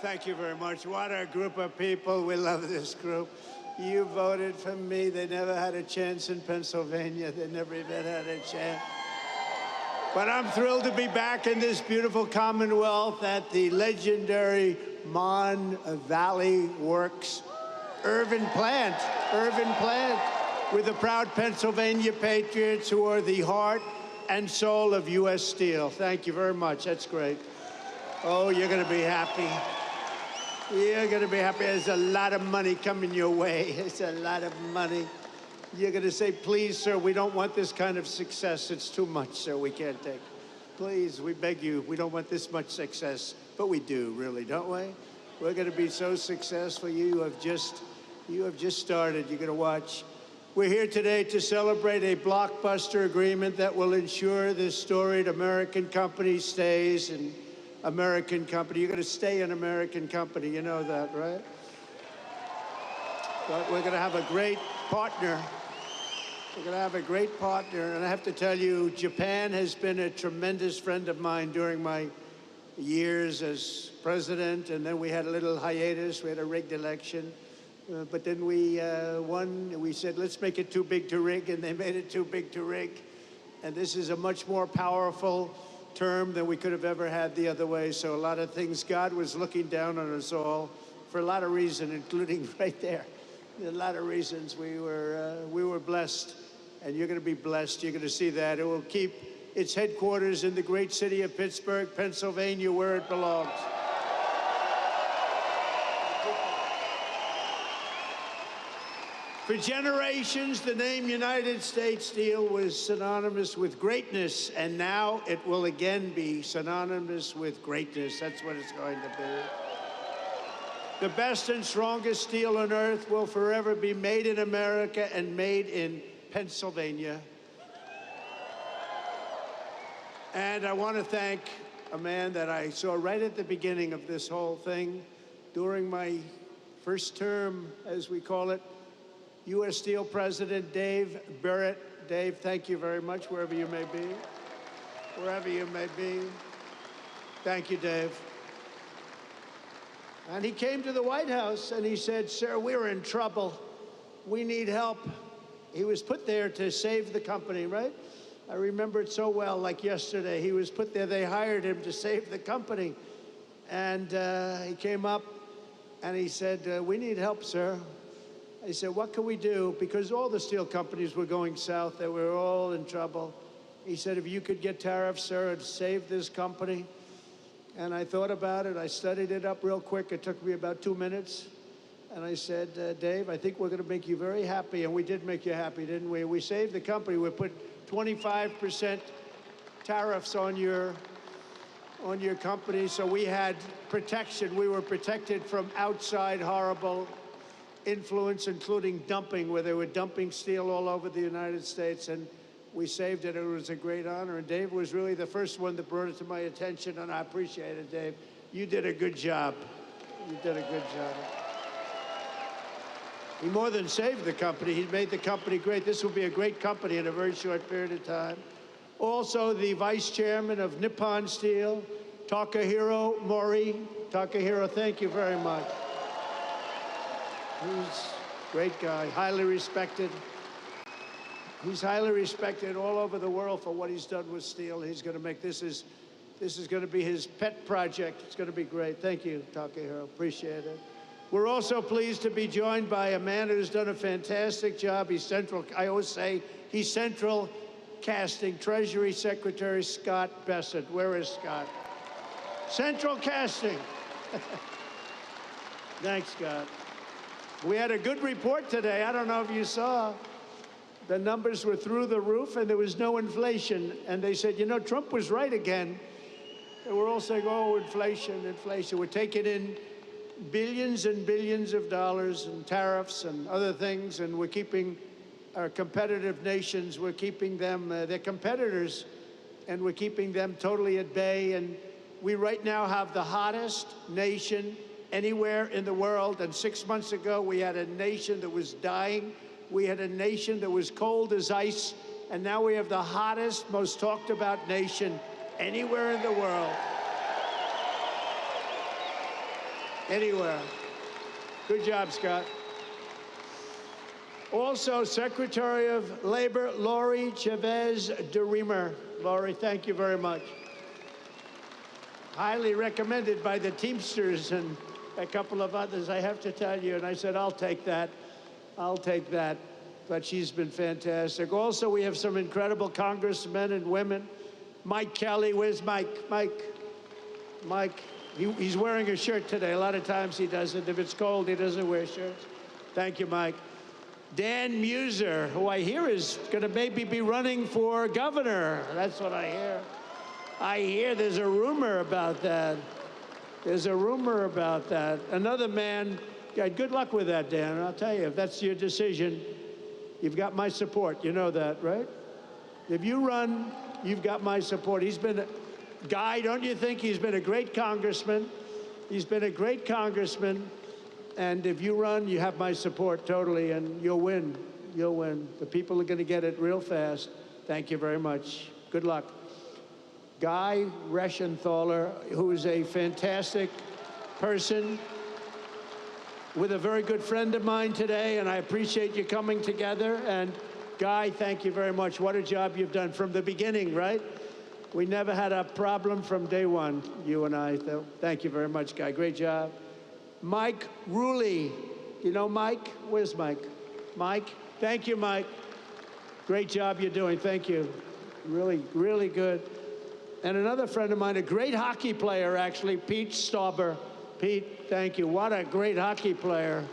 Thank you very much. What a group of people. We love this group. You voted for me. They never had a chance in Pennsylvania. They never even had a chance. But I'm thrilled to be back in this beautiful Commonwealth at the legendary Mon Valley Works Irving plant, with the proud Pennsylvania patriots who are the heart and soul of U.S. Steel. Thank you very much. That's great. Oh, you're going to be happy. You're going to be happy. There's a lot of money coming your way. It's a lot of money. You're going to say, please, sir, we don't want this kind of success. It's too much, sir. We can't take it. Please, we beg you, we don't want this much success. But we do, really, don't we? We're going to be so successful. You have just started. You're going to watch. We're here today to celebrate a blockbuster agreement that will ensure this storied American company stays an American company. You're going to stay an American company. You know that, right? But we're going to have a great partner. We're going to have a great partner. And I have to tell you, Japan has been a tremendous friend of mine during my years as president. And then we had a little hiatus. We had a rigged election. But then we won. We said, let's make it too big to rig. And they made it too big to rig. And this is a much more powerful term than we could have ever had the other way. So a lot of things, God was looking down on us all for a lot of reasons, including right there. A lot of reasons we were blessed, and you're going to be blessed. You're going to see that. It will keep its headquarters in the great city of Pittsburgh, Pennsylvania, where it belongs. For generations, the name United States Steel was synonymous with greatness, and now it will again be synonymous with greatness. That's what it's going to be. The best and strongest steel on earth will forever be made in America and made in Pennsylvania. And I want to thank a man that I saw right at the beginning of this whole thing, during my first term, as we call it, U.S. Steel President Dave Burritt. Dave, thank you very much, wherever you may be. Wherever you may be. Thank you, Dave. And he came to the White House and he said, sir, we're in trouble. We need help. He was put there to save the company, right? I remember it so well, like yesterday. He was put there, they hired him to save the company. And he came up and he said, we need help, sir. I said, what can we do? Because all the steel companies were going south. They were all in trouble. He said, if you could get tariffs, sir, and save this company. And I thought about it. I studied it up real quick. It took me about 2 minutes. And I said, Dave, I think we're going to make you very happy. And we did make you happy, didn't we? We saved the company. We put 25% tariffs on your company. So we had protection. We were protected from outside horrible influence, including dumping, where they were dumping steel all over the United States. And we saved it. It was a great honor. And Dave was really the first one that brought it to my attention, and I appreciate it, Dave. You did a good job. You did a good job. He more than saved the company. He made the company great. This will be a great company in a very short period of time. Also, the vice chairman of Nippon Steel, Takahiro Mori. Takahiro, thank you very much. He's a great guy, highly respected. He's highly respected all over the world for what he's done with steel. He's going to make this is going to be his pet project. It's going to be great. Thank you, Takahiro. Appreciate it. We're also pleased to be joined by a man who's done a fantastic job. He's central. I always say he's central casting. Treasury Secretary Scott Bessent. Where is Scott? Central casting. Thanks, Scott. We had a good report today. I don't know if you saw. The numbers were through the roof, and there was no inflation. And they said, you know, Trump was right again. They were all saying, oh, inflation, inflation. We're taking in billions and billions of dollars in tariffs and other things, and we're keeping our competitive nations, we're keeping them, they're competitors, and we're keeping them totally at bay. And we right now have the hottest nation anywhere in the world. And 6 months ago, we had a nation that was dying. We had a nation that was cold as ice, and now we have the hottest, most talked about nation anywhere in the world. Anywhere. Good job, Scott. Also, Secretary of Labor, Lori Chavez DeRemer. Lori, thank you very much. Highly recommended by the Teamsters and a couple of others, I have to tell you. And I said, I'll take that. I'll take that. But she's been fantastic. Also, we have some incredible congressmen and women. Mike Kelly, where's Mike? Mike, he's wearing a shirt today. A lot of times he doesn't. If it's cold, he doesn't wear shirts. Thank you, Mike. Dan Muser, who I hear is going to maybe be running for governor. That's what I hear. I hear there's a rumor about that. There's a rumor about that. Another man, yeah, good luck with that, Dan. I'll tell you, if that's your decision, you've got my support. You know that, right? If you run, you've got my support. He's been, Guy, don't you think he's been a great congressman? He's been a great congressman. And if you run, you have my support totally, and you'll win. You'll win. The people are going to get it real fast. Thank you very much. Good luck. Guy Reschenthaler, who is a fantastic person, with a very good friend of mine today, and I appreciate you coming together. And Guy, thank you very much. What a job you've done from the beginning, right? We never had a problem from day one, you and I. So thank you very much, Guy. Great job. Mike Ruley. You know Mike? Where's Mike? Mike? Thank you, Mike. Great job you're doing. Thank you. Really, really good. And another friend of mine, a great hockey player, actually, Pete Stauber. Pete, thank you. What a great hockey player.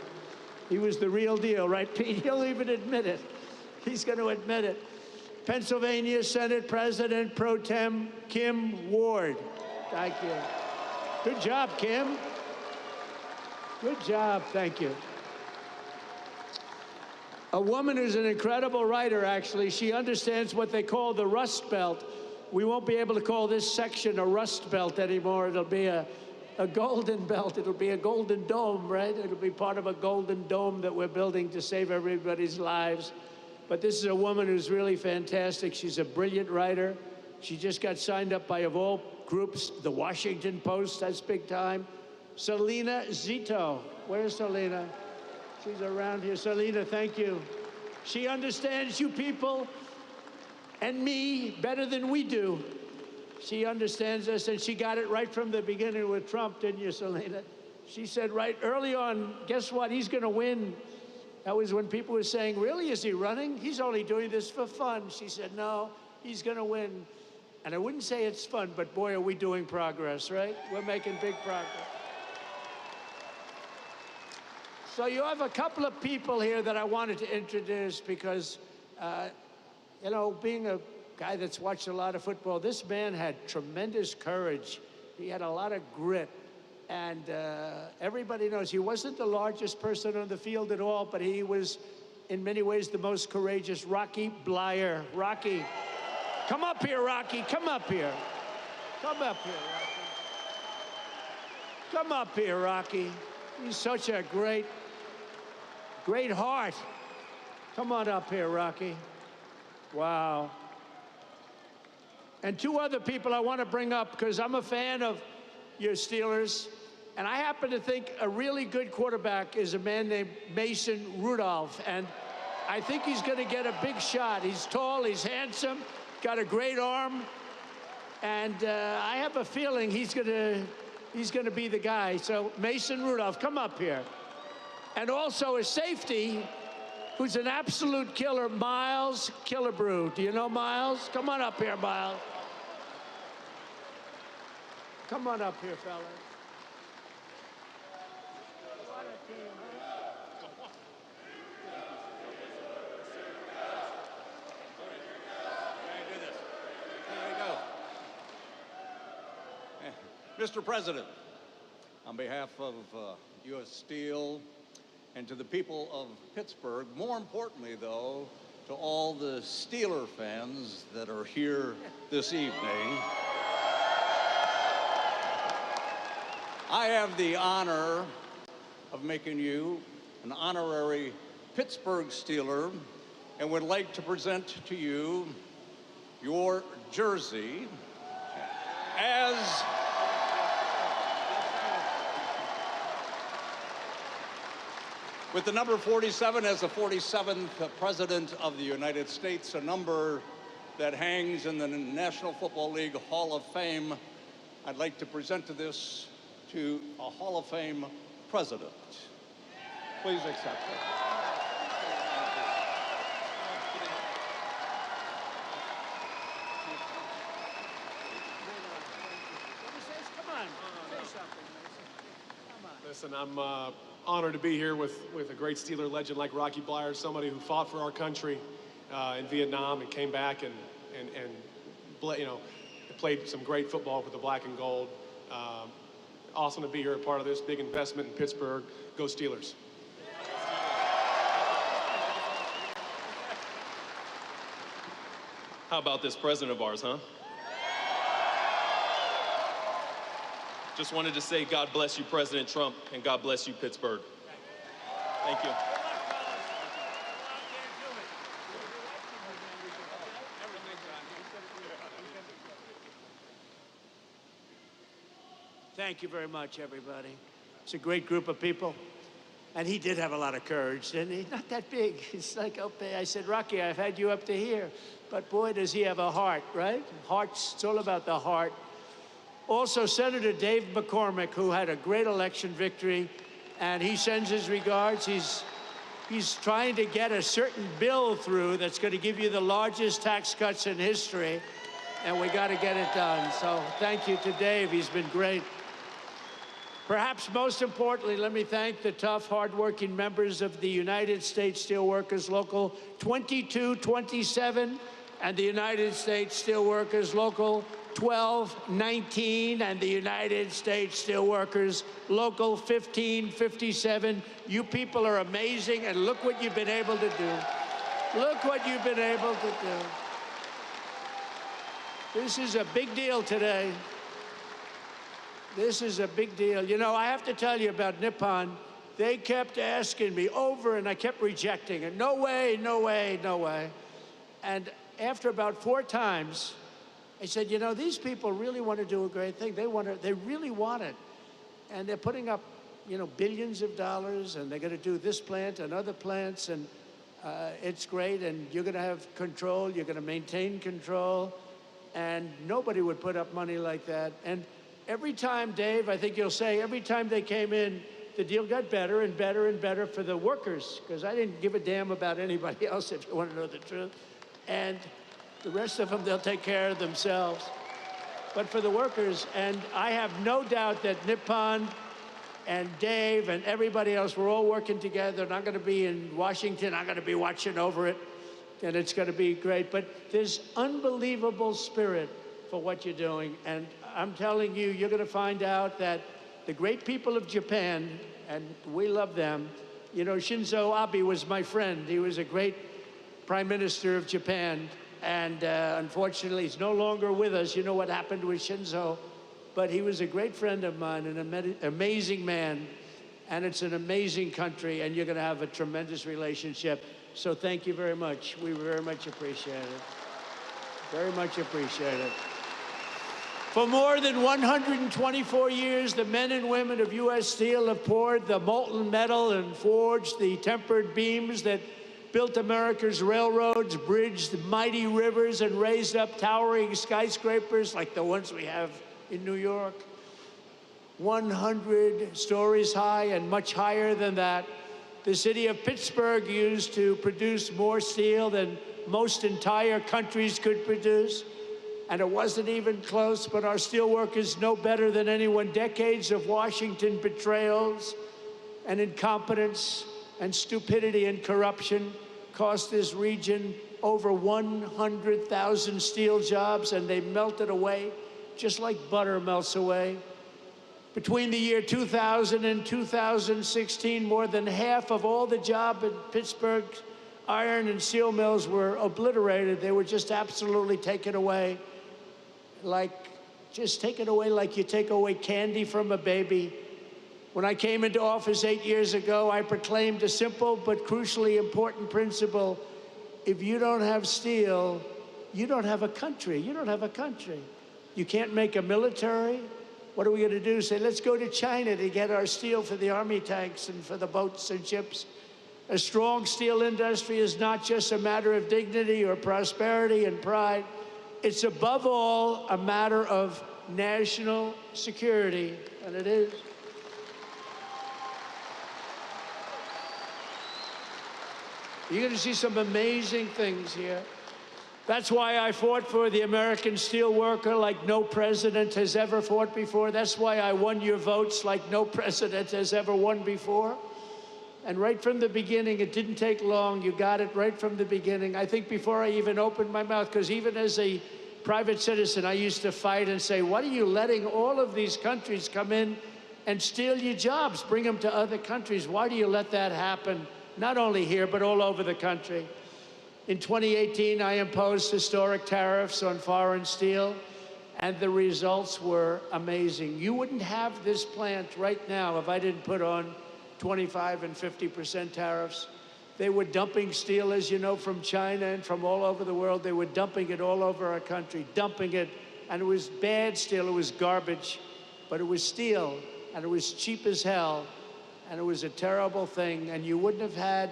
He was the real deal, right, Pete? He'll even admit it. He's going to admit it. Pennsylvania Senate President Pro Tem Kim Ward. Thank you. Good job, Kim. Good job. Thank you. A woman who's an incredible writer, actually. She understands what they call the Rust Belt. We won't be able to call this section a Rust Belt anymore. It'll be a golden belt. It'll be a golden dome, right? It'll be part of a golden dome that we're building to save everybody's lives. But this is a woman who's really fantastic. She's a brilliant writer. She just got signed up by, of all groups, the Washington Post, that's big time. Selena Zito. Where's Selena? She's around here. Selena, thank you. She understands you people and me better than we do. She understands us, and she got it right from the beginning with Trump, didn't you, Selena? She said right early on, guess what? He's going to win. That was when people were saying, really, is he running? He's only doing this for fun. She said, no, he's going to win. And I wouldn't say it's fun, but boy, are we doing progress, right? We're making big progress. So you have a couple of people here that I wanted to introduce because, you know, being a guy that's watched a lot of football, this man had tremendous courage. He had a lot of grit. And everybody knows he wasn't the largest person on the field at all, but he was, in many ways, the most courageous. Rocky Bleier. Rocky. Come up here, Rocky. Come up here. Come up here, Rocky. Come up here, Rocky. He's such a great heart. Come on up here, Rocky. Wow. And two other people I want to bring up because I'm a fan of your Steelers. And I happen to think a really good quarterback is a man named Mason Rudolph. And I think he's going to get a big shot. He's tall, he's handsome, got a great arm. And I have a feeling he's going to be the guy. So Mason Rudolph, come up here. And also a safety who's an absolute killer, Miles Killebrew. Do you know Miles? Come on up here, Miles. Come on up here, fellas. Mr. President, on behalf of U.S. Steel and to the people of Pittsburgh, more importantly, though, to all the Steeler fans that are here this evening, I have the honor of making you an honorary Pittsburgh Steeler and would like to present to you your jersey With the number 47 as the 47th President of the United States, a number that hangs in the National Football League Hall of Fame, I'd like to present to a Hall of Fame president. Please accept it. Listen, I'm honored to be here with a great Steeler legend like Rocky Bleier, somebody who fought for our country in Vietnam and came back and played some great football for the black and gold. Awesome to be here, a part of this big investment in Pittsburgh. Go Steelers. How about this president of ours, huh? Just wanted to say God bless you, President Trump, and God bless you, Pittsburgh. Thank you. Thank you very much, everybody. It's a great group of people. And he did have a lot of courage, didn't he? Not that big. It's like, okay, I said, Rocky, I've had you up to here. But boy, does he have a heart, right? Hearts, it's all about the heart. Also, Senator Dave McCormick, who had a great election victory, and he sends his regards. He's trying to get a certain bill through that's going to give you the largest tax cuts in history, and we got to get it done. So thank you to Dave. He's been great. Perhaps most importantly, let me thank the tough, hardworking members of the United States Steelworkers Local 2227 and the United States Steelworkers Local 1219 and the United States Steelworkers Local 1557. You people are amazing, and look what you've been able to do. Look what you've been able to do. This is a big deal today. This is a big deal. You know, I have to tell you about Nippon. They kept asking me over, and I kept rejecting it. No way, no way, no way. And after about 4 times, I said, you know, these people really want to do a great thing. They really want it. And they're putting up, you know, billions of dollars, and they're going to do this plant and other plants, and it's great, and you're going to have control, you're going to maintain control, and nobody would put up money like that. And every time, Dave, I think you'll say, every time they came in, the deal got better and better and better for the workers, because I didn't give a damn about anybody else, if you want to know the truth. And the rest of them, they'll take care of themselves. But for the workers, and I have no doubt that Nippon and Dave and everybody else, we're all working together, and I'm going to be in Washington. I'm going to be watching over it, and it's going to be great. But there's unbelievable spirit for what you're doing, and I'm telling you, you're going to find out that the great people of Japan, and we love them. You know, Shinzo Abe was my friend. He was a great Prime Minister of Japan. And unfortunately, he's no longer with us. You know what happened with Shinzo. But he was a great friend of mine, an amazing man. And it's an amazing country, and you're going to have a tremendous relationship. So thank you very much. We very much appreciate it. Very much appreciate it. For more than 124 years, the men and women of U.S. Steel have poured the molten metal and forged the tempered beams that built America's railroads, bridged mighty rivers, and raised up towering skyscrapers like the ones we have in New York. 100 stories high and much higher than that. The city of Pittsburgh used to produce more steel than most entire countries could produce. And it wasn't even close, but our steelworkers know better than anyone. Decades of Washington betrayals and incompetence and stupidity and corruption cost this region over 100,000 steel jobs, and they melted away just like butter melts away. Between the year 2000 and 2016, more than half of all the jobs in Pittsburgh iron and steel mills were obliterated. They were just absolutely taken away. Just taken away like you take away candy from a baby. When I came into office 8 years ago, I proclaimed a simple but crucially important principle. If you don't have steel, you don't have a country. You don't have a country. You can't make a military. What are we going to do? Say, let's go to China to get our steel for the army tanks and for the boats and ships. A strong steel industry is not just a matter of dignity or prosperity and pride. It's above all a matter of national security, and it is. You're going to see some amazing things here. That's why I fought for the American steelworker like no president has ever fought before. That's why I won your votes like no president has ever won before. And right from the beginning, it didn't take long. You got it right from the beginning. I think before I even opened my mouth, because even as a private citizen, I used to fight and say, what are you letting all of these countries come in and steal your jobs, bring them to other countries? Why do you let that happen? Not only here, but all over the country. In 2018, I imposed historic tariffs on foreign steel, and the results were amazing. You wouldn't have this plant right now if I didn't put on 25% and 50% tariffs. They were dumping steel, as you know, from China and from all over the world. They were dumping it all over our country, dumping it. And it was bad steel, it was garbage, but it was steel, and it was cheap as hell, and it was a terrible thing. And you wouldn't have had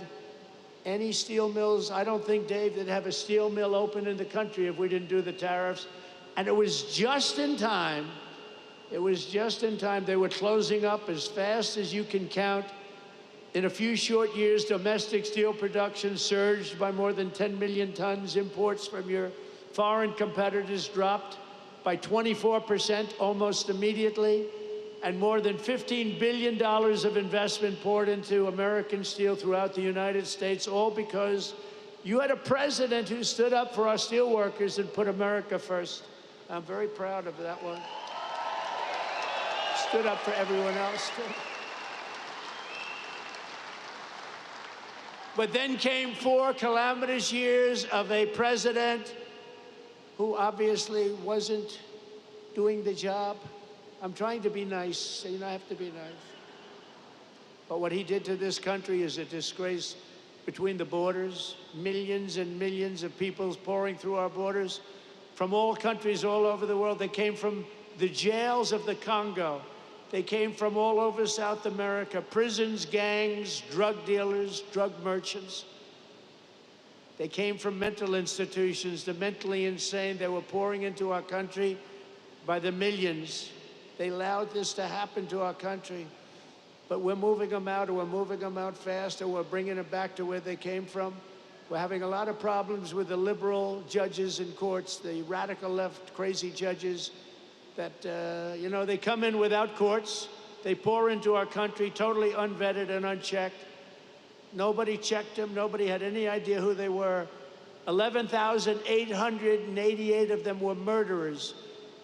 any steel mills. I don't think, Dave, they'd have a steel mill open in the country if we didn't do the tariffs. And it was just in time. It was just in time. They were closing up as fast as you can count. In a few short years, domestic steel production surged by more than 10 million tons. Imports from your foreign competitors dropped by 24% almost immediately. And more than $15 billion of investment poured into American steel throughout the United States, all because you had a president who stood up for our steel workers and put America first. I'm very proud of that one. Stood up for everyone else, too. But then came 4 calamitous years of a president who obviously wasn't doing the job. I'm trying to be nice, so you know, I have to be nice. But what he did to this country is a disgrace. Between the borders, millions and millions of people pouring through our borders from all countries all over the world. They came from the jails of the Congo. They came from all over South America, prisons, gangs, drug dealers, drug merchants. They came from mental institutions, the mentally insane. They were pouring into our country by the millions. They allowed this to happen to our country. But we're moving them out, or we're moving them out fast, or we're bringing them back to where they came from. We're having a lot of problems with the liberal judges in courts, the radical left crazy judges that, you know, they come in without courts. They pour into our country totally unvetted and unchecked. Nobody checked them. Nobody had any idea who they were. 11,888 of them were murderers.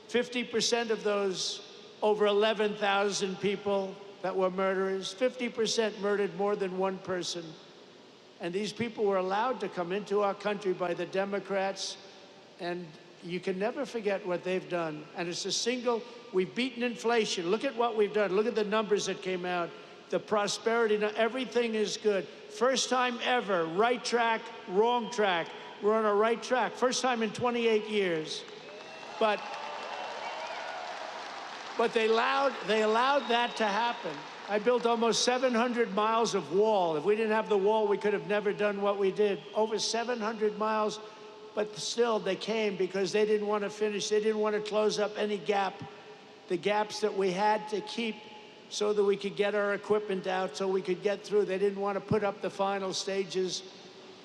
50% of those over 11,000 people that were murderers, 50% murdered more than one person. And these people were allowed to come into our country by the Democrats, and you can never forget what they've done. And it's a single, we've beaten inflation. Look at what we've done. Look at the numbers that came out. The prosperity, now everything is good. First time ever, right track, wrong track. We're on a right track. First time in 28 years. But they allowed that to happen. I built almost 700 miles of wall. If we didn't have the wall, we could have never done what we did. Over 700 miles, but still they came because they didn't want to finish. They didn't want to close up any gap, the gaps that we had to keep so that we could get our equipment out, so we could get through. They didn't want to put up the final stages.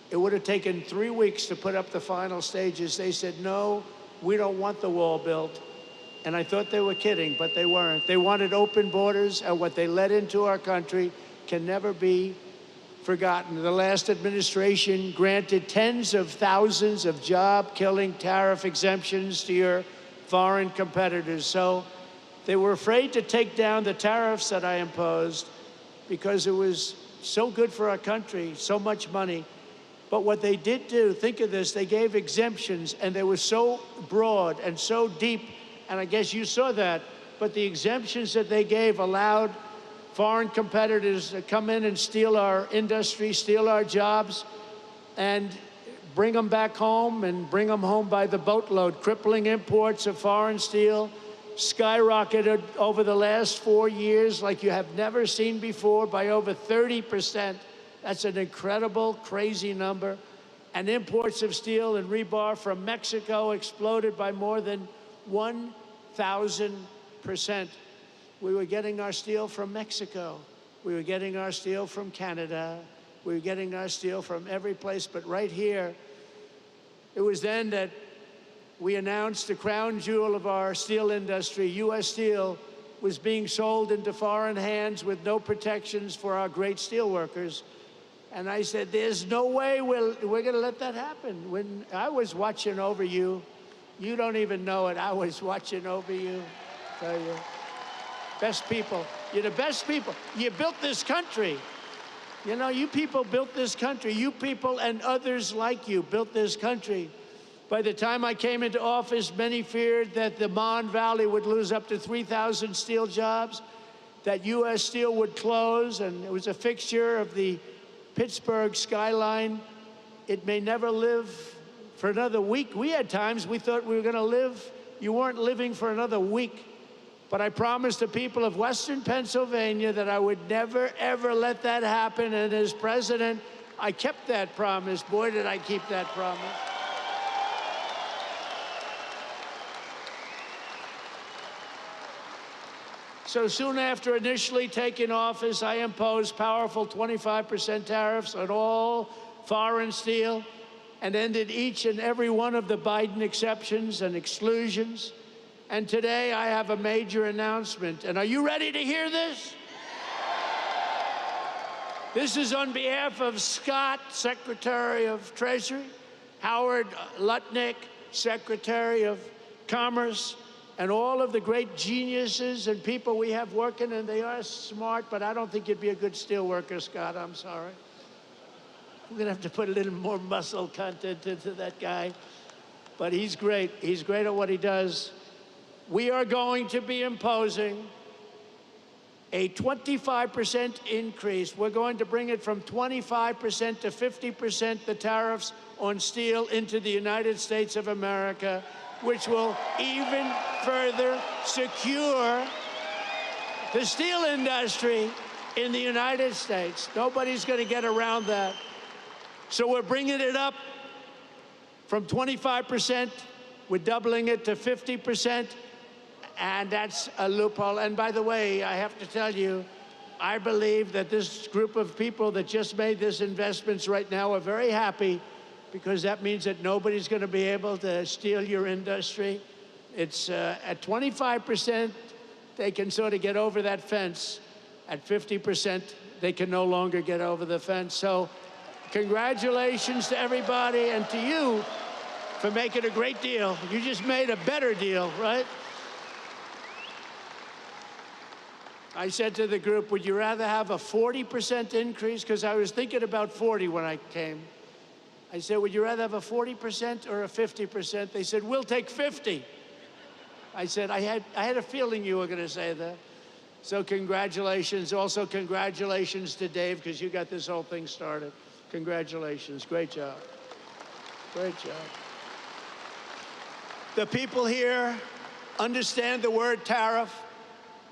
It would have taken 3 weeks to put up the final stages. They said, no, we don't want the wall built. And I thought they were kidding, but they weren't. They wanted open borders, and what they let into our country can never be forgotten. The last administration granted tens of thousands of job-killing tariff exemptions to your foreign competitors. So they were afraid to take down the tariffs that I imposed because it was so good for our country, so much money. But what they did do, think of this, they gave exemptions, and they were so broad and so deep. And I guess you saw that, but the exemptions that they gave allowed foreign competitors to come in and steal our industry, steal our jobs, and bring them back home, and bring them home by the boatload. Crippling imports of foreign steel skyrocketed over the last 4 years like you have never seen before by over 30%. That's an incredible, crazy number. And imports of steel and rebar from Mexico exploded by more than 1,000%. We were getting our steel from Mexico. We were getting our steel from Canada. We were getting our steel from every place, but right here, it was then that we announced the crown jewel of our steel industry, U.S. Steel, was being sold into foreign hands with no protections for our great steel workers. And I said, there's no way we're going to let that happen. When I was watching over you, you don't even know it, I was watching over you, I tell you. Best people. You're the best people. You built this country. You know, you people built this country. You people and others like you built this country. By the time I came into office, many feared that the Mon Valley would lose up to 3,000 steel jobs, that U.S. Steel would close, and it was a fixture of the Pittsburgh skyline. It may never live for another week. We had times we thought we were going to live. You weren't living for another week. But I promised the people of Western Pennsylvania that I would never, ever let that happen. And as president, I kept that promise. Boy, did I keep that promise. So soon after initially taking office, I imposed powerful 25% tariffs on all foreign steel and ended each and every one of the Biden exceptions and exclusions. And today I have a major announcement. And are you ready to hear this? This is on behalf of Scott, Secretary of Treasury, Howard Lutnick, Secretary of Commerce, and all of the great geniuses and people we have working, and they are smart, but I don't think you'd be a good steel worker, Scott, I'm sorry. We're gonna have to put a little more muscle content into that guy. But he's great at what he does. We are going to be imposing a 25% increase. We're going to bring it from 25% to 50%, the tariffs on steel into the United States of America, which will even further secure the steel industry in the United States. Nobody's going to get around that. So we're bringing it up from 25%. We're doubling it to 50%. And that's a loophole. And by the way, I have to tell you, I believe that this group of people that just made this investments right now are very happy, because that means that nobody's going to be able to steal your industry. It's at 25%, they can sort of get over that fence. At 50%, they can no longer get over the fence. So congratulations to everybody and to you for making a great deal. You just made a better deal, right? I said to the group, would you rather have a 40% increase? Because I was thinking about 40 when I came. I said, would you rather have a 40% or a 50%? They said, we'll take 50. I said, I had a feeling you were going to say that. So congratulations. Also, congratulations to Dave, because you got this whole thing started. Congratulations. Great job. Great job. The people here understand the word tariff,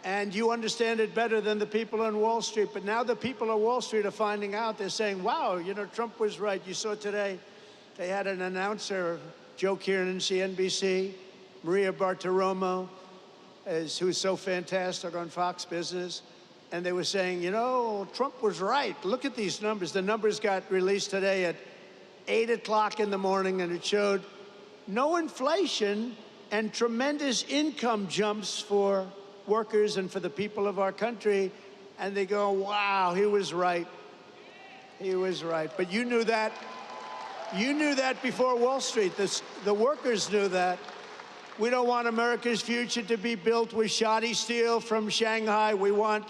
and you understand it better than the people on Wall Street. But now the people on Wall Street are finding out. They're saying, wow, you know, Trump was right. You saw today, they had an announcer, Joe Kiernan, CNBC, Maria Bartiromo, who's so fantastic on Fox Business. And they were saying, you know, Trump was right. Look at these numbers. The numbers got released today at 8 o'clock in the morning, and it showed no inflation and tremendous income jumps for workers and for the people of our country. And they go, wow, he was right. He was right. But you knew that. You knew that before Wall Street. The workers knew that. We don't want America's future to be built with shoddy steel from Shanghai. We want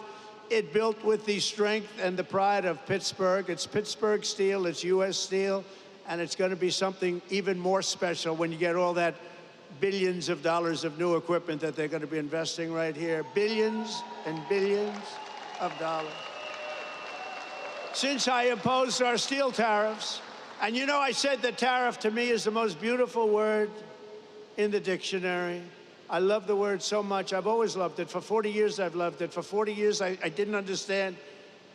it built with the strength and the pride of Pittsburgh. It's Pittsburgh steel, it's U.S. Steel, and it's going to be something even more special when you get all that billions of dollars of new equipment that they're going to be investing right here. Billions and billions of dollars. Since I imposed our steel tariffs, and you know, I said that tariff to me is the most beautiful word in the dictionary. I love the word so much. I've always loved it. For 40 years, I've loved it. For 40 years, I didn't understand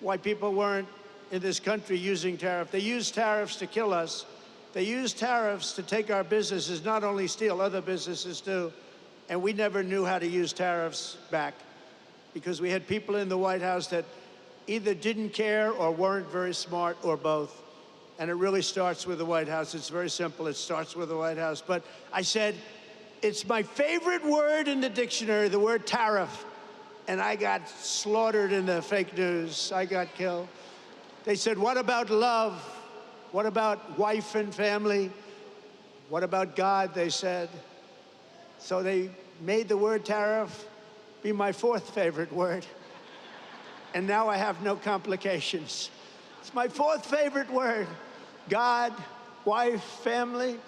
why people weren't in this country using tariff. They use tariffs to kill us. They use tariffs to take our businesses, not only steel, other businesses too. And we never knew how to use tariffs back because we had people in the White House that either didn't care or weren't very smart or both. And it really starts with the White House. It's very simple. It starts with the White House. But I said, it's my favorite word in the dictionary, the word tariff. And I got slaughtered in the fake news. I got killed. They said, what about love? What about wife and family? What about God, they said. So they made the word tariff be my fourth favorite word. And now I have no complications. It's my fourth favorite word. God, wife, family,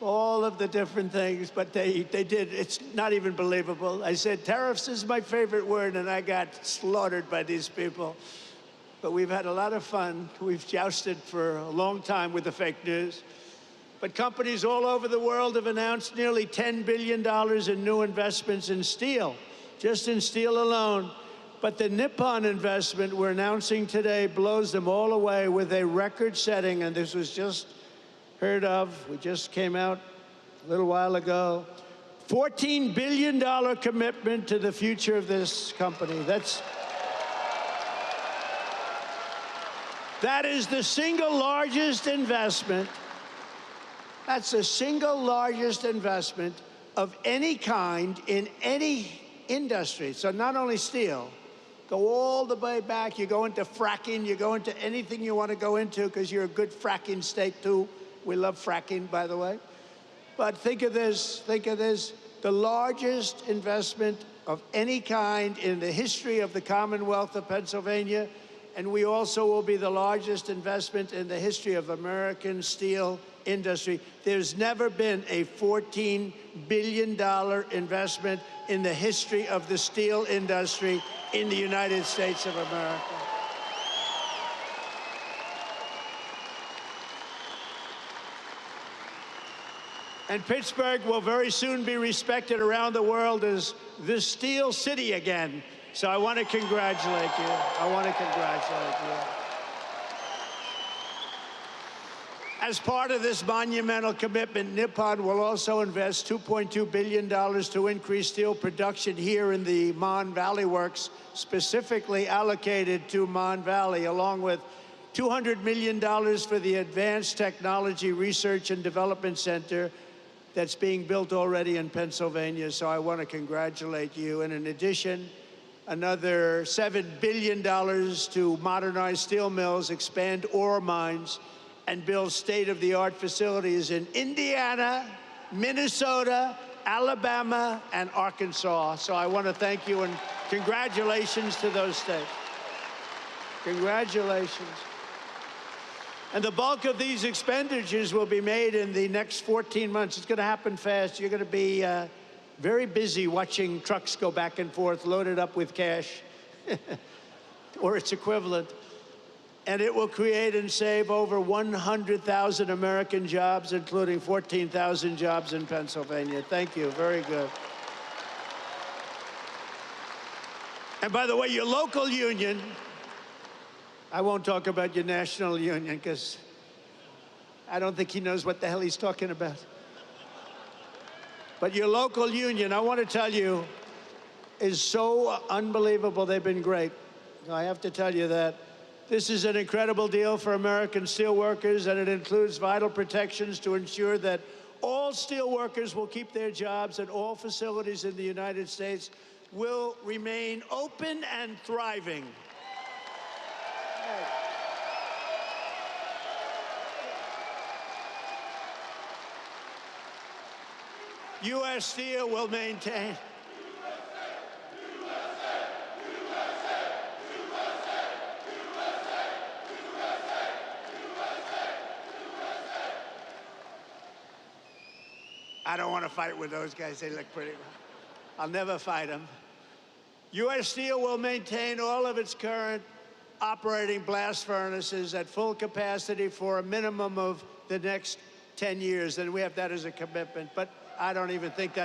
all of the different things, but they did. It's not even believable. I said, tariffs is my favorite word, and I got slaughtered by these people. But we've had a lot of fun. We've jousted for a long time with the fake news. But companies all over the world have announced nearly $10 billion in new investments in steel, just in steel alone. But the Nippon investment we're announcing today blows them all away with a record-setting, and this was just heard of. We just came out a little while ago. $14 billion commitment to the future of this company. That is the single largest investment. That's the single largest investment of any kind in any industry. So not only steel, go all the way back. You go into fracking, you go into anything you want to go into because you're a good fracking state too. We love fracking, by the way. But think of this, the largest investment of any kind in the history of the Commonwealth of Pennsylvania, and we also will be the largest investment in the history of American steel industry. There's never been a $14 billion investment in the history of the steel industry in the United States of America. And Pittsburgh will very soon be respected around the world as the Steel City again. So I want to congratulate you. As part of this monumental commitment, Nippon will also invest $2.2 billion to increase steel production here in the Mon Valley Works, specifically allocated to Mon Valley, along with $200 million for the Advanced Technology Research and Development Center that's being built already in Pennsylvania. So I want to congratulate you. And in addition, another $7 billion to modernize steel mills, expand ore mines, and build state-of-the-art facilities in Indiana, Minnesota, Alabama, and Arkansas. So I want to thank you and congratulations to those states. Congratulations. And the bulk of these expenditures will be made in the next 14 months. It's going to happen fast. You're going to be very busy watching trucks go back and forth, loaded up with cash, or its equivalent. And it will create and save over 100,000 American jobs, including 14,000 jobs in Pennsylvania. Thank you. Very good. And by the way, your local union, I won't talk about your national union because I don't think he knows what the hell he's talking about. But your local union, I want to tell you, is so unbelievable. They've been great. I have to tell you that. This is an incredible deal for American steelworkers, and it includes vital protections to ensure that all steelworkers will keep their jobs and all facilities in the United States will remain open and thriving. U.S. Steel will maintain. I don't want to fight with those guys. They look pretty. I'll never fight them. U.S. Steel will maintain all of its current operating blast furnaces at full capacity for a minimum of the next 10 years. And we have that as a commitment. But I don't even think you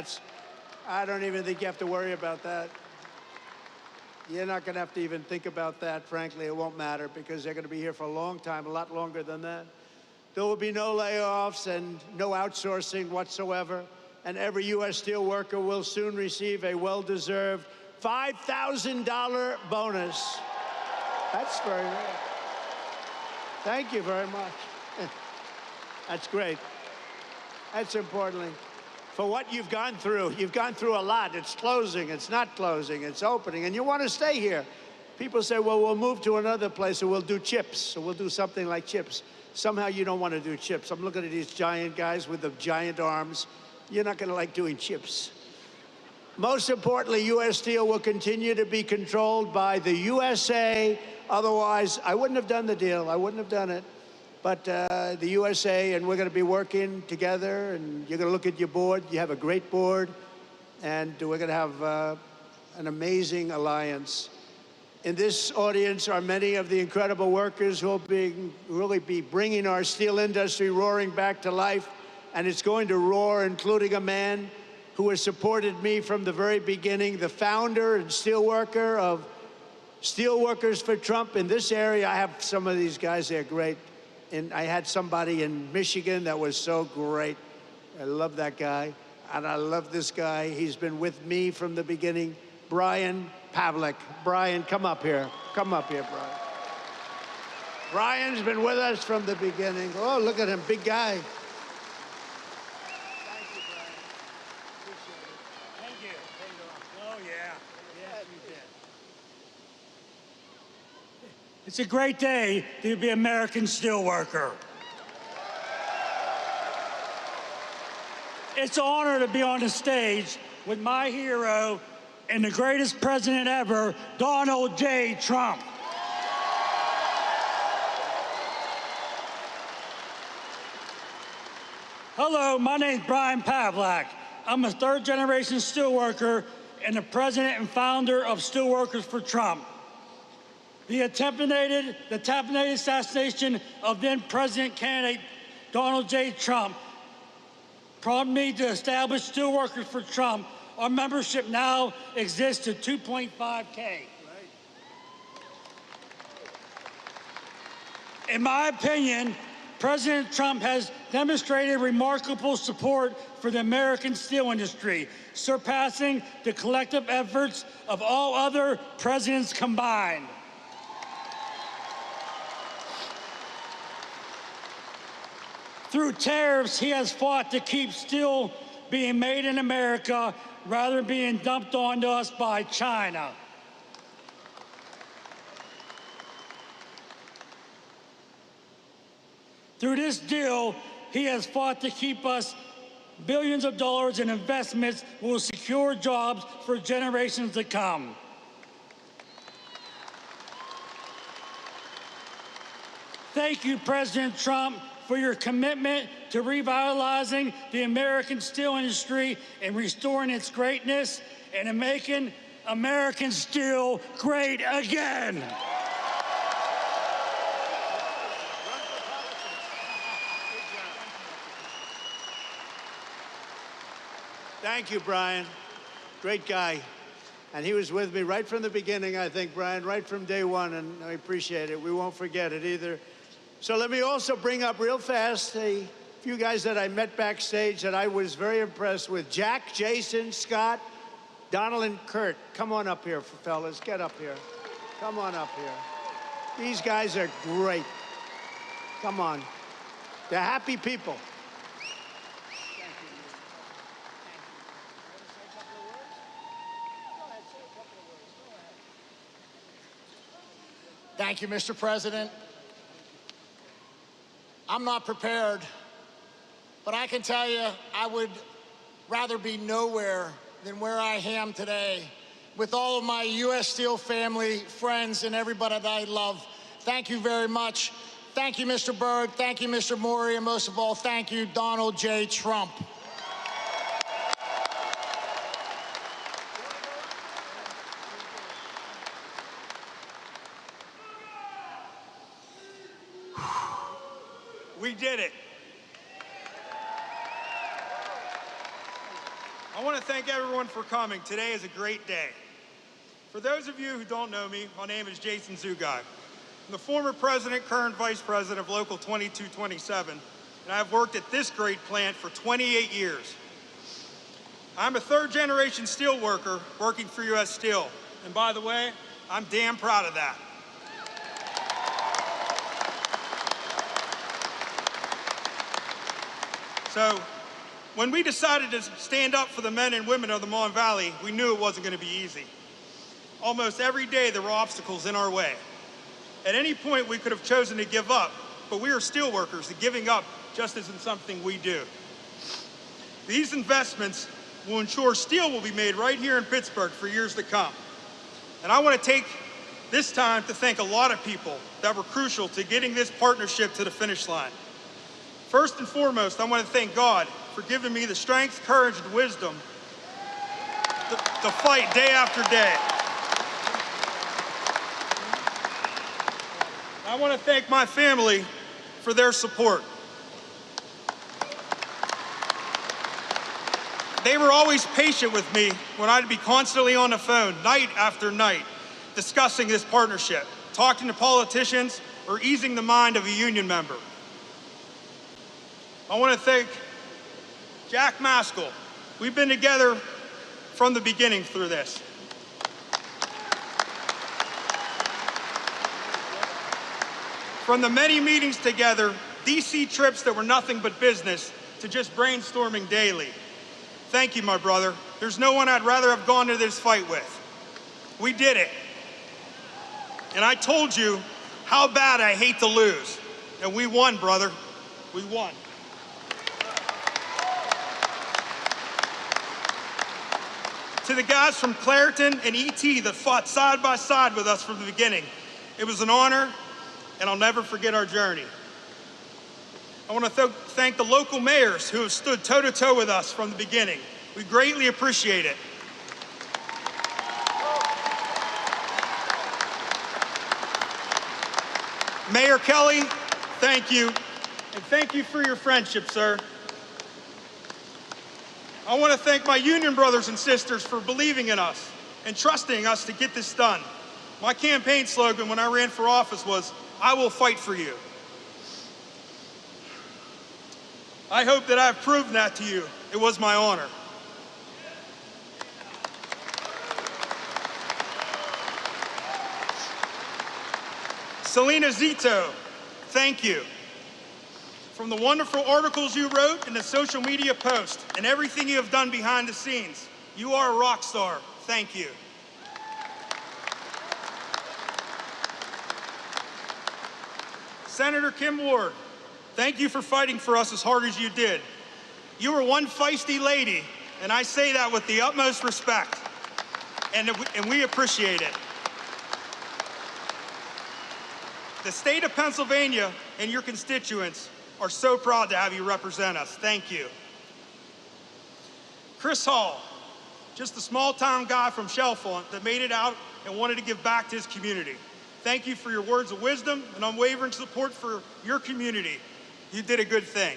have to worry about that. You're not going to have to even think about that. Frankly, it won't matter because they're going to be here for a long time, a lot longer than that. There will be no layoffs and no outsourcing whatsoever. And every U.S. steel worker will soon receive a well-deserved $5,000 bonus. That's very rare. Thank you very much. That's great. That's importantly. For what you've gone through a lot. It's closing, it's not closing, it's opening, and you want to stay here. People say, well, we'll move to another place or we'll do chips, or we'll do something like chips. Somehow you don't want to do chips. I'm looking at these giant guys with the giant arms. You're not going to like doing chips. Most importantly, U.S. Steel will continue to be controlled by the USA. Otherwise, I wouldn't have done the deal. I wouldn't have done it. But the USA, and we're going to be working together, and you're going to look at your board. You have a great board, and we're going to have an amazing alliance. In this audience are many of the incredible workers who will really be bringing our steel industry roaring back to life, and it's going to roar, including a man who has supported me from the very beginning, the founder and steelworker of Steelworkers for Trump. In this area, I have some of these guys, they're great. And I had somebody in Michigan that was so great. I love that guy, and I love this guy. He's been with me from the beginning. Brian Pavlik. Brian, come up here. Come up here, Brian. Brian's been with us from the beginning. Oh, look at him, big guy. Thank you, Brian. Appreciate it. Thank you. Oh, yeah. Yeah, you did. It's a great day to be an American steelworker. It's an honor to be on the stage with my hero and the greatest president ever, Donald J. Trump. Hello, my name's Brian Pavlik. I'm a third-generation steelworker and the president and founder of Steelworkers for Trump. The attempted assassination of then-president candidate Donald J. Trump prompted me to establish Steelworkers for Trump. Our membership now exists to 2.5K. In my opinion, President Trump has demonstrated remarkable support for the American steel industry, surpassing the collective efforts of all other presidents combined. Through tariffs, he has fought to keep steel being made in America rather than being dumped onto us by China. Through this deal, he has fought to keep us billions of dollars in investments that will secure jobs for generations to come. Thank you, President Trump, for your commitment to revitalizing the American steel industry and restoring its greatness and in making American steel great again. Thank you, Brian. Great guy. And he was with me right from the beginning, I think, Brian, right from day one, and I appreciate it. We won't forget it either. So let me also bring up real fast a few guys that I met backstage that I was very impressed with. Jack, Jason, Scott, Donald, and Kurt. Come on up here, fellas. Get up here. Come on up here. These guys are great. Come on. They're happy people. Thank you, Mr. President. I'm not prepared, but I can tell you I would rather be nowhere than where I am today with all of my U.S. Steel family, friends, and everybody that I love. Thank you very much. Thank you, Mr. Berg. Thank you, Mr. Maury, and most of all, thank you, Donald J. Trump. We did it. I want to thank everyone for coming. Today is a great day. For those of you who don't know me, my name is Jason Zugai. I'm the former president, current vice president of Local 2227, and I've worked at this great plant for 28 years. I'm a third-generation steel worker working for U.S. Steel, and by the way, I'm damn proud of that. So, when we decided to stand up for the men and women of the Mon Valley, we knew it wasn't going to be easy. Almost every day there were obstacles in our way. At any point we could have chosen to give up, but we are steel workers, and giving up just isn't something we do. These investments will ensure steel will be made right here in Pittsburgh for years to come. And I want to take this time to thank a lot of people that were crucial to getting this partnership to the finish line. First and foremost, I want to thank God for giving me the strength, courage, and wisdom to fight day after day. I want to thank my family for their support. They were always patient with me when I'd be constantly on the phone, night after night, discussing this partnership, talking to politicians, or easing the mind of a union member. I want to thank Jack Maskell. We've been together from the beginning through this. From the many meetings together, DC trips that were nothing but business, to just brainstorming daily. Thank you, my brother. There's no one I'd rather have gone to this fight with. We did it. And I told you how bad I hate to lose. And we won, brother. We won. To the guys from Clairton and ET that fought side by side with us from the beginning, it was an honor, and I'll never forget our journey. I want to thank the local mayors who have stood toe-to-toe with us from the beginning. We greatly appreciate it. Mayor Kelly, thank you, and thank you for your friendship, sir. I want to thank my union brothers and sisters for believing in us and trusting us to get this done. My campaign slogan when I ran for office was, "I will fight for you." I hope that I've proven that to you. It was my honor. Selena Zito, thank you. From the wonderful articles you wrote and the social media posts and everything you have done behind the scenes, you are a rock star. Thank you. Senator Kim Ward, thank you for fighting for us as hard as you did. You were one feisty lady, and I say that with the utmost respect, and we appreciate it. The state of Pennsylvania and your constituents are so proud to have you represent us. Thank you. Chris Hall, just a small-town guy from Chalfont that made it out and wanted to give back to his community. Thank you for your words of wisdom and unwavering support for your community. You did a good thing.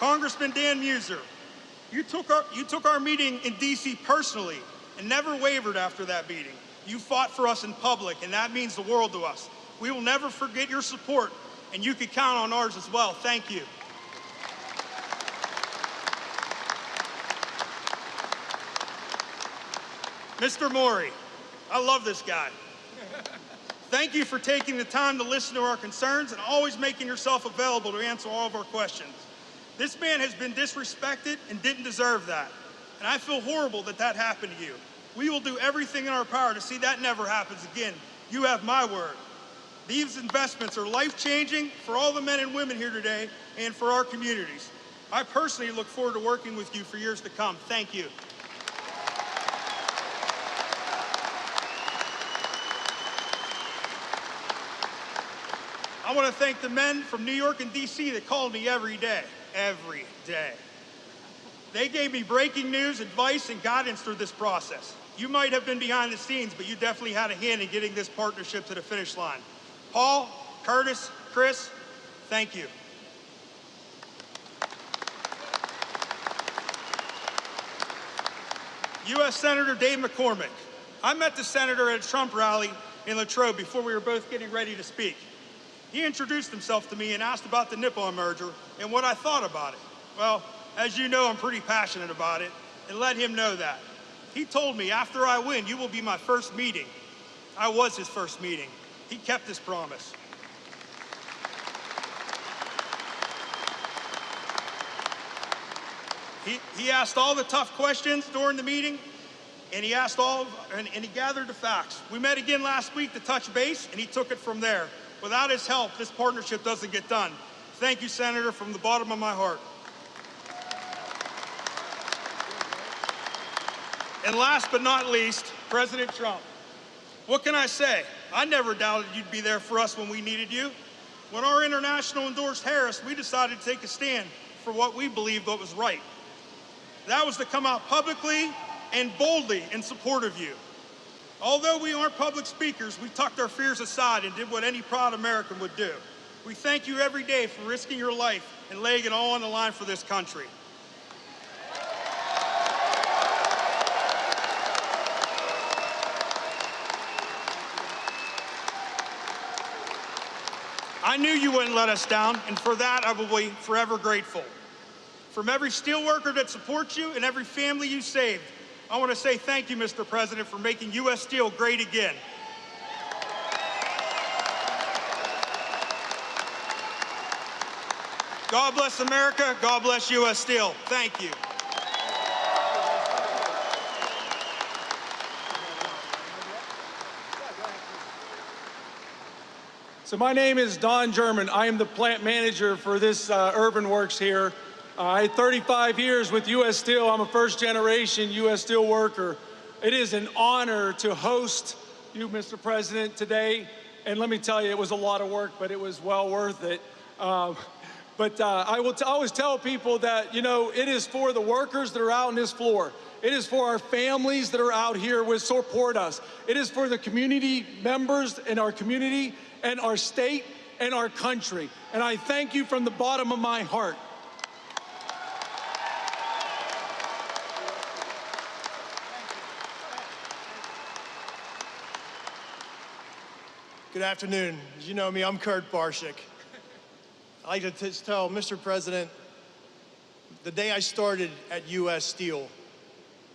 Congressman Dan Muser, you took our meeting in DC personally and never wavered after that meeting. You fought for us in public, and that means the world to us. We will never forget your support, and you can count on ours as well. Thank you. Mr. Maury, I love this guy. Thank you for taking the time to listen to our concerns and always making yourself available to answer all of our questions. This man has been disrespected and didn't deserve that. And I feel horrible that that happened to you. We will do everything in our power to see that never happens again. You have my word. These investments are life-changing for all the men and women here today and for our communities. I personally look forward to working with you for years to come. Thank you. I want to thank the men from New York and DC that called me every day. Every day. They gave me breaking news, advice, and guidance through this process. You might have been behind the scenes, but you definitely had a hand in getting this partnership to the finish line. Paul, Curtis, Chris, thank you. U.S. Senator Dave McCormick. I met the senator at a Trump rally in Latrobe before we were both getting ready to speak. He introduced himself to me and asked about the Nippon merger and what I thought about it. Well, as you know, I'm pretty passionate about it, and let him know that. He told me, after I win, you will be my first meeting. I was his first meeting. He kept his promise. He asked all the tough questions during the meeting, and he gathered the facts. We met again last week to touch base, and he took it from there. Without his help, this partnership doesn't get done. Thank you, Senator, from the bottom of my heart. And last but not least, President Trump. What can I say? I never doubted you'd be there for us when we needed you. When our international endorsed Harris, we decided to take a stand for what we believed was right. That was to come out publicly and boldly in support of you. Although we aren't public speakers, we tucked our fears aside and did what any proud American would do. We thank you every day for risking your life and laying it all on the line for this country. I knew you wouldn't let us down, and for that I will be forever grateful. From every steelworker that supports you and every family you saved, I want to say thank you, Mr. President, for making U.S. Steel great again. God bless America. God bless U.S. Steel. Thank you. So my name is Don German. I am the plant manager for this Urban Works here. I had 35 years with U.S. Steel. I'm a first-generation U.S. Steel worker. It is an honor to host you, Mr. President, today. And let me tell you, it was a lot of work, but it was well worth it. I will always tell people that, you know, it is for the workers that are out on this floor. It is for our families that are out here who support us. It is for the community members in our community and our state and our country. And I thank you from the bottom of my heart. Good afternoon. As you know me, I'm Kurt Barshik. I'd like to tell Mr. President, the day I started at U.S. Steel,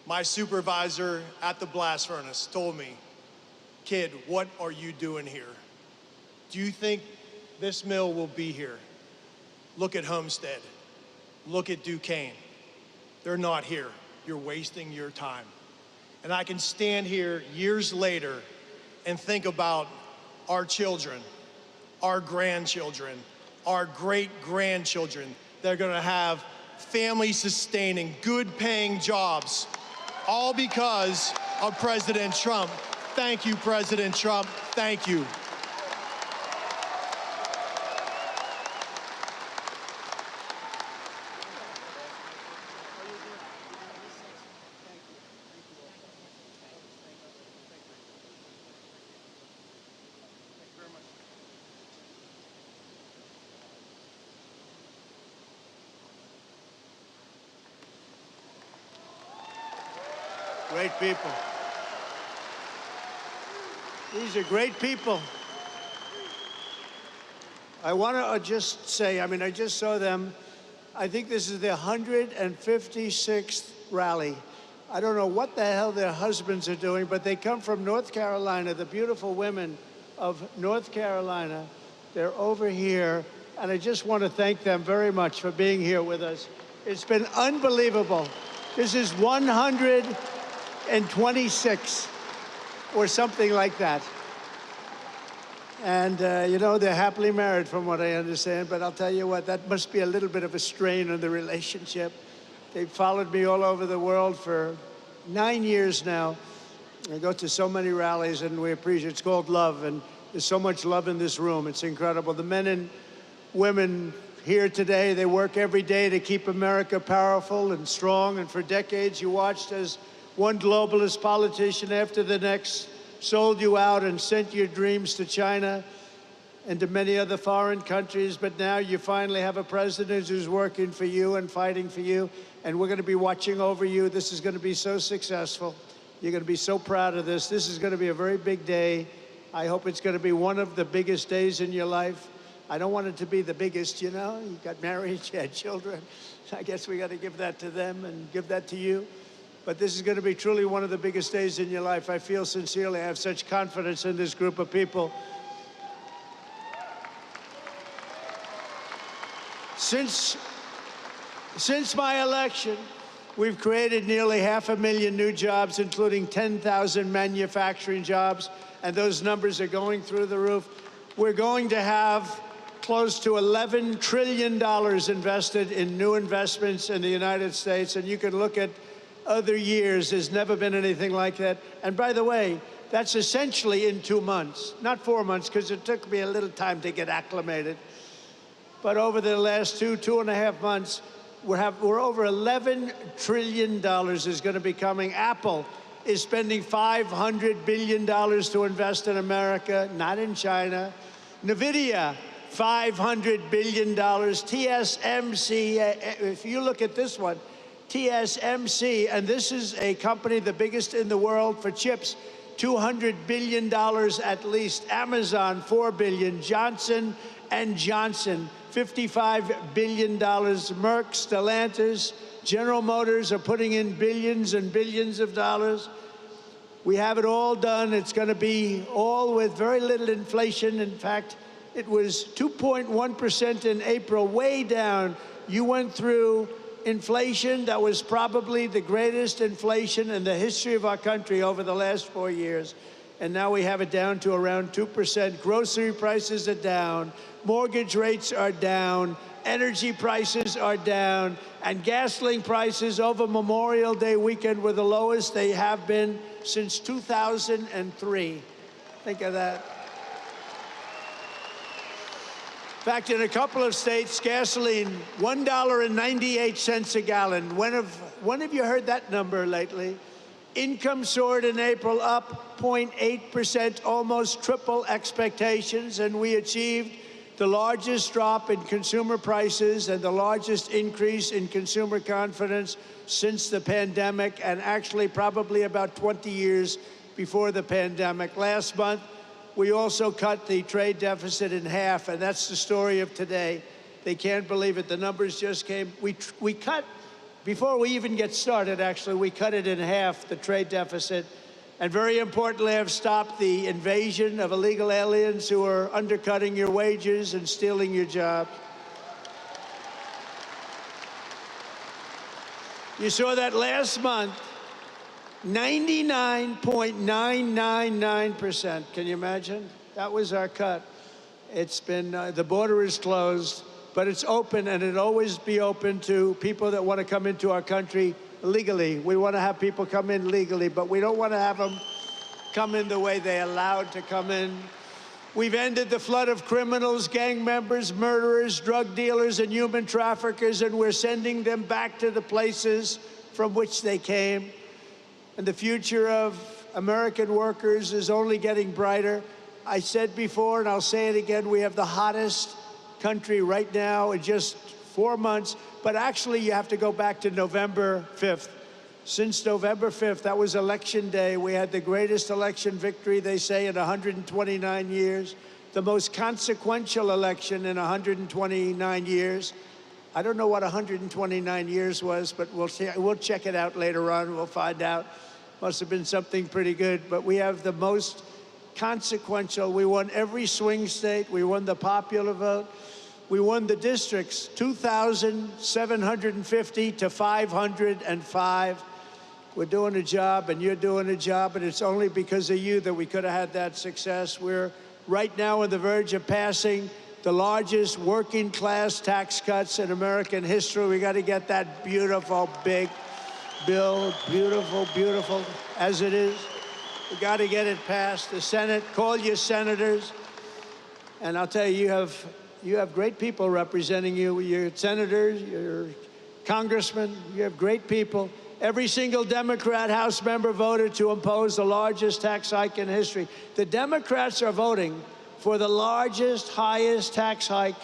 my supervisor at the blast furnace told me, "Kid, what are you doing here? Do you think this mill will be here? Look at Homestead. Look at Duquesne. They're not here. You're wasting your time." And I can stand here years later and think about our children, our grandchildren, our great-grandchildren that are gonna have family-sustaining, good-paying jobs, all because of President Trump. Thank you, President Trump. Thank you. Great people. These are great people. I want to just say, I just saw them. I think this is their 156th rally. I don't know what the hell their husbands are doing, but they come from North Carolina, the beautiful women of North Carolina. They're over here, and I just want to thank them very much for being here with us. It's been unbelievable. This is 126 or something like that. And, you know, they're happily married from what I understand, but I'll tell you what, that must be a little bit of a strain on the relationship. They've followed me all over the world for 9 years now. I go to so many rallies, and we appreciate it. It's called love, and there's so much love in this room. It's incredible. The men and women here today, they work every day to keep America powerful and strong, and for decades you watched as one globalist politician after the next sold you out and sent your dreams to China. and to many other foreign countries, but now you finally have a president who's working for you and fighting for you, and we're going to be watching over you. This is going to be so successful. You're going to be so proud of this. This is going to be a very big day. I hope it's going to be one of the biggest days in your life. I don't want it to be the biggest, you know. You got married, you had children. I guess we got to give that to them and give that to you. But this is going to be truly one of the biggest days in your life. I feel sincerely, I have such confidence in this group of people. Since my election, we've created nearly 500,000 new jobs, including 10,000 manufacturing jobs, and those numbers are going through the roof. We're going to have close to $11 trillion invested in new investments in the United States, and you can look at other years. There's never been anything like that. And by the way, that's essentially in 2 months, not 4 months, because it took me a little time to get acclimated. But over the last 2.5 months, we're over $11 trillion is going to be coming. Apple is spending $500 billion to invest in America, not in China. NVIDIA, $500 billion. TSMC, if you look at this one, TSMC, and this is a company the biggest in the world for chips, $200 billion at least. Amazon, $4 billion. Johnson & Johnson, $55 billion. Merck, Stellantis, General Motors are putting in billions and billions of dollars. We have it all done. It's going to be all with very little inflation. In fact, it was 2.1% in April, way down. You went through inflation that was probably the greatest inflation in the history of our country over the last 4 years. And now we have it down to around 2%. Grocery prices are down. Mortgage rates are down. Energy prices are down. And gasoline prices over Memorial Day weekend were the lowest they have been since 2003. Think of that. In fact, in a couple of states, gasoline, $1.98 a gallon. When have you heard that number lately? Income soared in April, up 0.8%, almost triple expectations, and we achieved the largest drop in consumer prices and the largest increase in consumer confidence since the pandemic, and actually probably about 20 years before the pandemic. Last month, we also cut the trade deficit in half, and that's the story of today. They can't believe it. The numbers just came. We cut, before we even get started, actually, we cut it in half, the trade deficit. And very importantly, have stopped the invasion of illegal aliens who are undercutting your wages and stealing your jobs. You saw that last month, 99.999%. Can you imagine? That was our cut. It's been, the border is closed, but it's open, and it'll always be open to people that want to come into our country legally. We want to have people come in legally, but we don't want to have them come in the way they allowed to come in. We've ended the flood of criminals, gang members, murderers, drug dealers, and human traffickers, and we're sending them back to the places from which they came. And the future of American workers is only getting brighter. I said before, and I'll say it again, we have the hottest country right now in just 4 months, but actually you have to go back to November 5th. Since November 5th, that was election day, we had the greatest election victory, they say, in 129 years, the most consequential election in 129 years. I don't know what 129 years was, but we'll check it out later on. We'll find out. Must have been something pretty good. But we have the most consequential. We won every swing state. We won the popular vote. We won the districts, 2,750 to 505. We're doing a job, and you're doing a job, and it's only because of you that we could have had that success. We're right now on the verge of passing the largest working class tax cuts in American history. We got to get that beautiful, big bill, beautiful, beautiful as it is. We got to get it passed. The Senate, call your senators. And I'll tell you, you have great people representing you. Your senators, your congressmen, you have great people. Every single Democrat House member voted to impose the largest tax hike in history. The Democrats are voting for the largest, highest tax hike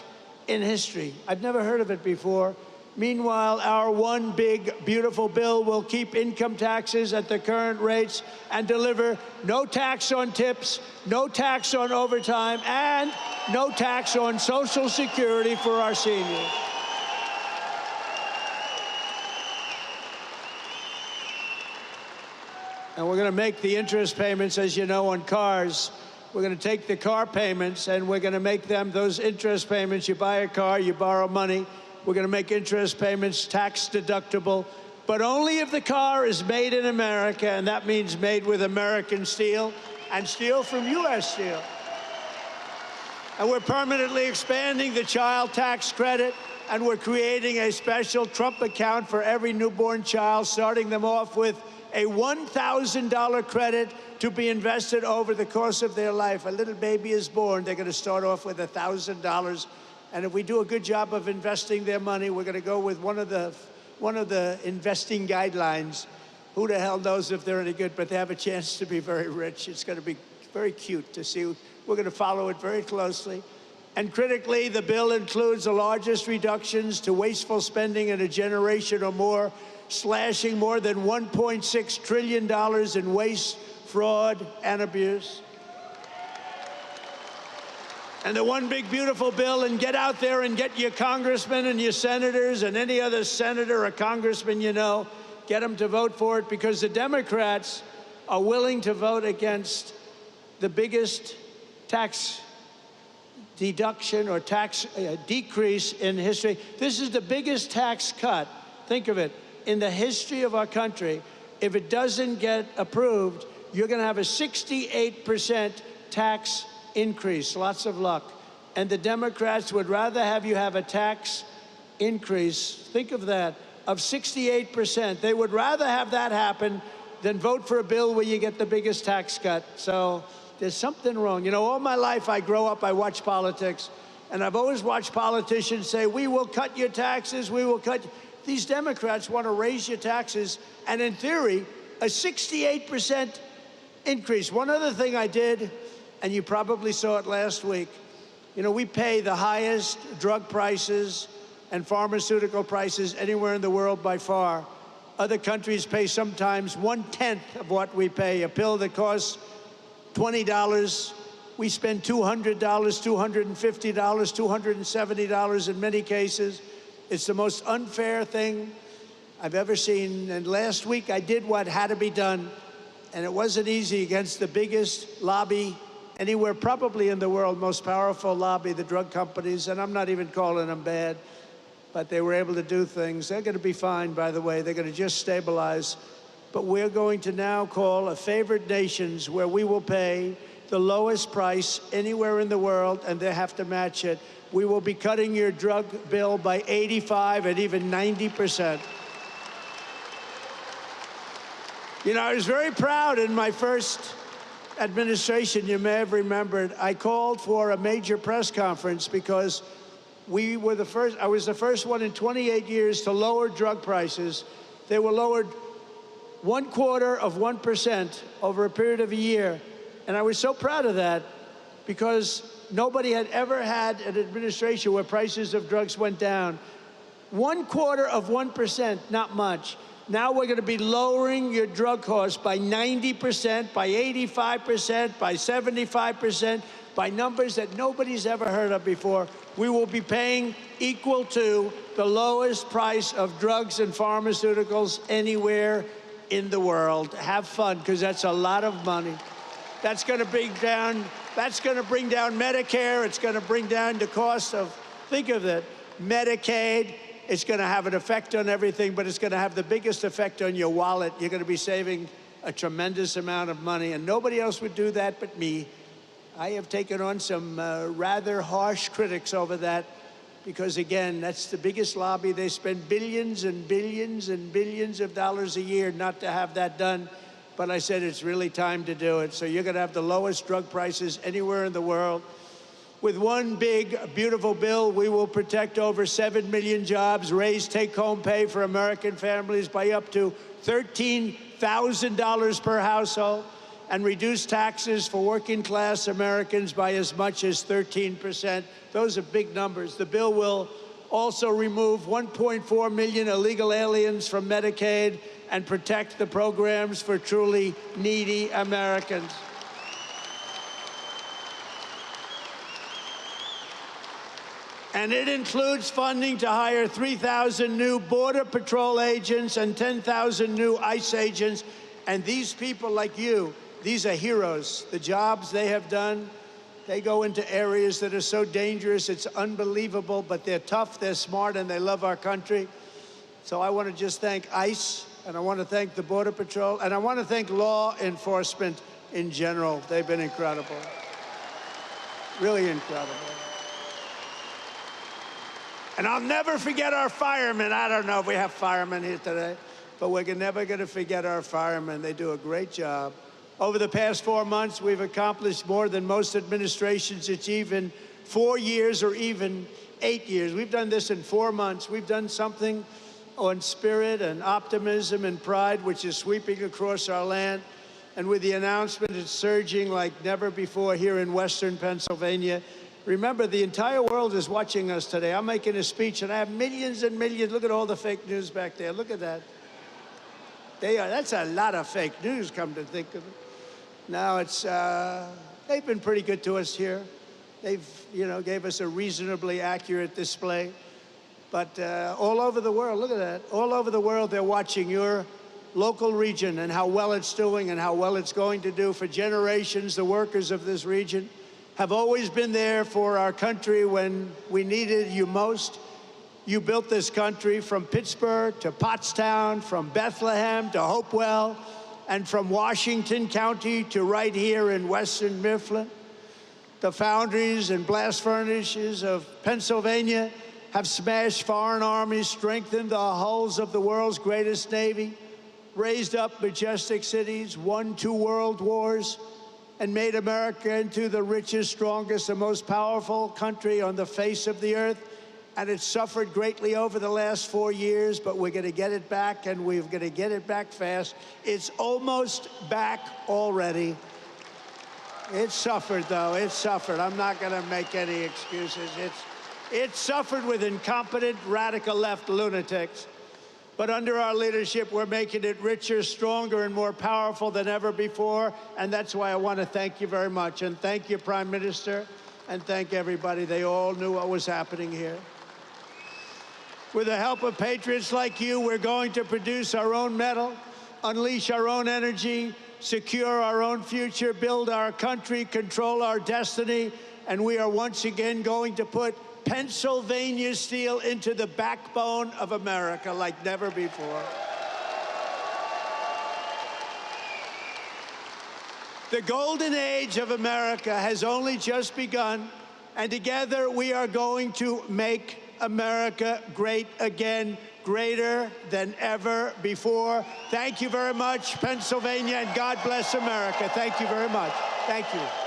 in history. I've never heard of it before. Meanwhile, our one big, beautiful bill will keep income taxes at the current rates and deliver no tax on tips, no tax on overtime, and no tax on Social Security for our seniors. And we're going to make the interest payments, as you know, on cars. We're going to take the car payments and we're going to make them, those interest payments, you buy a car, you borrow money. We're going to make interest payments tax deductible, but only if the car is made in America, and that means made with American steel and steel from U.S. Steel. And we're permanently expanding the child tax credit, and we're creating a special Trump account for every newborn child, starting them off with a $1,000 credit to be invested over the course of their life. A little baby is born, they're going to start off with $1,000. And if we do a good job of investing their money, we're going to go with one of the investing guidelines. Who the hell knows if they're any good, but they have a chance to be very rich. It's going to be very cute to see. We're going to follow it very closely. And critically, the bill includes the largest reductions to wasteful spending in a generation or more, slashing more than $1.6 trillion in waste, fraud, and abuse. And the one big beautiful bill, and get out there and get your congressmen and your senators and any other senator or congressman you know, get them to vote for it, because the Democrats are willing to vote against the biggest tax deduction or tax decrease in history. This is the biggest tax cut, think of it, in the history of our country. If it doesn't get approved, you're going to have a 68% tax increase. Lots of luck. And the Democrats would rather have you have a tax increase, think of that, of 68%. They would rather have that happen than vote for a bill where you get the biggest tax cut. So there's something wrong. You know, all my life I grow up, I watch politics, and I've always watched politicians say, we will cut your taxes, we will cut. These Democrats want to raise your taxes, and in theory, a 68% increase. One other thing I did, and you probably saw it last week, you know, we pay the highest drug prices and pharmaceutical prices anywhere in the world by far. Other countries pay sometimes 1/10 of what we pay. A pill that costs $20, we spend $200, $250, $270 in many cases. It's the most unfair thing I've ever seen. And last week I did what had to be done, and it wasn't easy against the biggest lobby anywhere probably in the world, most powerful lobby, the drug companies, and I'm not even calling them bad, but they were able to do things. They're going to be fine, by the way. They're going to just stabilize. But we're going to now call a favored nations where we will pay the lowest price anywhere in the world, and they have to match it. We will be cutting your drug bill by 85 and even 90%. You know, I was very proud in my first administration. You may have remembered, I called for a major press conference because we were the first, I was the first one in 28 years to lower drug prices. They were lowered 0.25% over a period of a year. And I was so proud of that because nobody had ever had an administration where prices of drugs went down. 0.25%, not much. Now we're going to be lowering your drug costs by 90%, by 85%, by 75%, by numbers that nobody's ever heard of before. We will be paying equal to the lowest price of drugs and pharmaceuticals anywhere in the world. Have fun, because that's a lot of money. That's going to bring down Medicare. It's going to bring down the cost of, think of it, Medicaid. It's going to have an effect on everything, but it's going to have the biggest effect on your wallet. You're going to be saving a tremendous amount of money, and nobody else would do that but me. I have taken on some rather harsh critics over that because, again, that's the biggest lobby. They spend billions and billions and billions of dollars a year not to have that done. But I said it's really time to do it. So you're going to have the lowest drug prices anywhere in the world. With one big, beautiful bill, we will protect over 7 million jobs, raise take-home pay for American families by up to $13,000 per household. and reduce taxes for working-class Americans by as much as 13%. Those are big numbers. The bill will also remove 1.4 million illegal aliens from Medicaid and protect the programs for truly needy Americans. And it includes funding to hire 3,000 new Border Patrol agents and 10,000 new ICE agents. And these people like you, these are heroes. The jobs they have done, they go into areas that are so dangerous, it's unbelievable, but they're tough, they're smart, and they love our country. So I want to just thank ICE, and I want to thank the Border Patrol, and I want to thank law enforcement in general. They've been incredible. Really incredible. And I'll never forget our firemen. I don't know if we have firemen here today, but we're never going to forget our firemen. They do a great job. Over the past 4 months, we've accomplished more than most administrations achieve in 4 years or even 8 years. We've done this in 4 months. We've done something on spirit and optimism and pride, which is sweeping across our land. And with the announcement, it's surging like never before here in Western Pennsylvania. Remember, the entire world is watching us today. I'm making a speech, and I have millions and millions. Look at all the fake news back there. Look at that. That's a lot of fake news, come to think of it. Now, they've been pretty good to us here. They've, gave us a reasonably accurate display. But all over the world, look at that. All over the world, they're watching your local region and how well it's doing and how well it's going to do. For generations, the workers of this region have always been there for our country when we needed you most. You built this country from Pittsburgh to Pottstown, from Bethlehem to Hopewell, and from Washington County to right here in Western Mifflin. The foundries and blast furnaces of Pennsylvania have smashed foreign armies, strengthened the hulls of the world's greatest navy, raised up majestic cities, won 2 world wars, and made America into the richest, strongest, and most powerful country on the face of the earth. And it's suffered greatly over the last 4 years, but we're going to get it back, and we're going to get it back fast. It's almost back already. It suffered, though. It suffered. I'm not going to make any excuses. It suffered with incompetent, radical left lunatics. But under our leadership, we're making it richer, stronger, and more powerful than ever before. And that's why I want to thank you very much. And thank you, Prime Minister, and thank everybody. They all knew what was happening here. With the help of patriots like you, we're going to produce our own metal, unleash our own energy, secure our own future, build our country, control our destiny, and we are once again going to put Pennsylvania steel into the backbone of America like never before. The golden age of America has only just begun, and together we are going to make America great again, greater than ever before. Thank you very much, Pennsylvania, and God bless America. Thank you very much. Thank you.